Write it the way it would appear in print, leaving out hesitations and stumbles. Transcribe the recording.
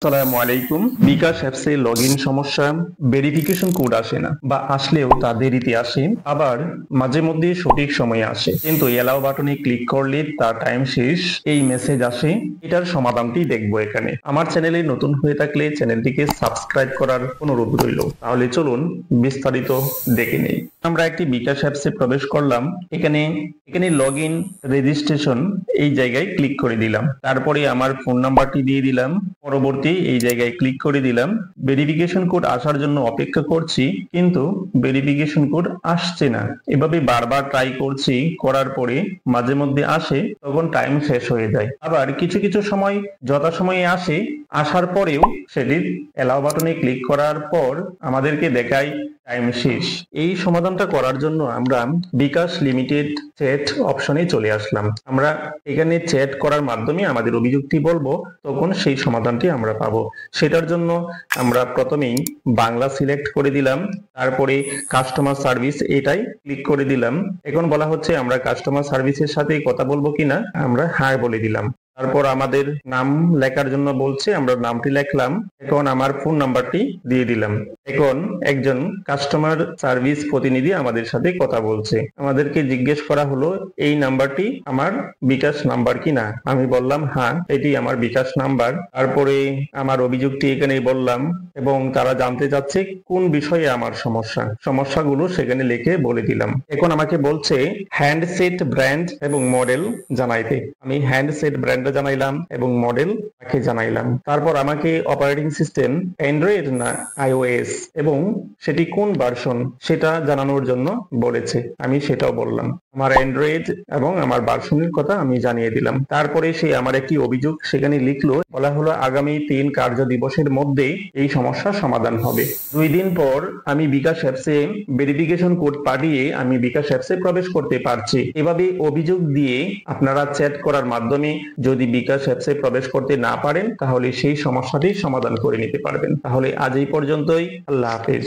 আসসালামু আলাইকুম। বিকাশ অ্যাপসে লগইন সমস্যা, ভেরিফিকেশন কোড আসে না বা আসলেও তা দেরিতে আসে, আবার মাঝে মধ্যে সঠিক সময়ে আসে কিন্তু এলাও বাটনে ক্লিক করলে তার টাইম শেষ এই মেসেজ আসে। এটার সমাধানটি দেখবো এখানে। আমার চ্যানেলে নতুন হয়ে থাকলে চ্যানেলটিকে সাবস্ক্রাইব করার অনুরোধ রইল। তাহলে চলুন বিস্তারিত দেখে নেই। আমরা একটি বিকাশ অ্যাপসে প্রবেশ করলাম। এখানে এখানে লগইন রেজিস্ট্রেশন এই জায়গায় ক্লিক করে দিলাম। তারপরে আমার ফোন নাম্বারটি দিয়ে দিলাম। পরবর্তী এই জায়গায় ক্লিক করে দিলাম। ভেরিফিকেশন কোড আসার জন্য অপেক্ষা করছি কিন্তু ভেরিফিকেশন কোড আসছে না। এভাবে বারবার ট্রাই করছি, করার পরে মাঝে মধ্যে আসে, তখন টাইম শেষ হয়ে যায়। আবার কিছু কিছু সময় যথাসময়ে আসে, আসার পরেও সেটির এলাও বাটনে ক্লিক করার পর আমাদেরকে দেখায় টাইম শেষ। এই সমাধানটা করার জন্য আমরা বিকাশ লিমিটেড চ্যাট অপশনে চলে আসলাম। আমরা এখানে চ্যাট করার মাধ্যমে আমাদের অভিযোগটি বলবো, তখন সেই সমাধানটি আমরা পাবো। সেটার জন্য আমরা প্রথমেই বাংলা সিলেক্ট করে দিলাম, তারপরে কাস্টমার সার্ভিস এটাই ক্লিক করে দিলাম। এখন বলা হচ্ছে আমরা কাস্টমার সার্ভিসের সাথে কথা বলবো কিনা, আমরা হ্যাঁ বলে দিলাম। তারপর আমাদের নাম লেখার জন্য বলছে, আমরা নামটি লিখলাম। এখন আমার ফোন নাম্বারটি দিয়ে দিলাম। এখন একজন কাস্টমার সার্ভিস প্রতিনিধি আমাদের সাথে কথা বলছে। আমাদেরকে জিজ্ঞেস করা হলো এই নাম্বারটি আমার বিকাশ নাম্বার কিনা। আমি বললাম হ্যাঁ, এটি আমার বিকাশ নাম্বার। তারপরে আমার অভিযোগটি এখানে বললাম এবং তারা জানতে চাচ্ছে কোন বিষয়ে আমার সমস্যাগুলো সেখানে লিখে বলে দিলাম। এখন আমাকে বলছে হ্যান্ডসেট ব্র্যান্ড এবং মডেল জানাইতে। আমি হ্যান্ডসেট ব্র্যান্ড জানাইলাম এবং মডেল তাকে জানাইলাম। তারপর আমাকে অপারেটিং সিস্টেম অ্যান্ড্রয়েড না আইওএস এবং সেটি কোন ভার্সন সেটা জানানোর জন্য বলেছে। আমি সেটাও বললাম। আমার অ্যান্ড্রয়েড এবং আমার ভার্সনের কথা আমি জানিয়ে দিলাম। তারপরে সে আমার একটি অভিযোগ সেখানে লিখলো। বলা হলো আগামী 3 কার্য দিবসের মধ্যে এই সমস্যার সমাধান হবে। 2 দিন পর আমি বিকাশ অ্যাপসে ভেরিফিকেশন কোড পাঠিয়ে আমি বিকাশ অ্যাপসে প্রবেশ করতে পারছি। এভাবে অভিযোগ দিয়ে আপনারা চ্যাট করার মাধ্যমে যদি বিকাশ অ্যাপসে প্রবেশ করতে না পারেন, তাহলে সেই সমস্যাটির সমাধান করে নিতে পারবেন। তাহলে আজ এই পর্যন্তই। আল্লাহ হাফেজ।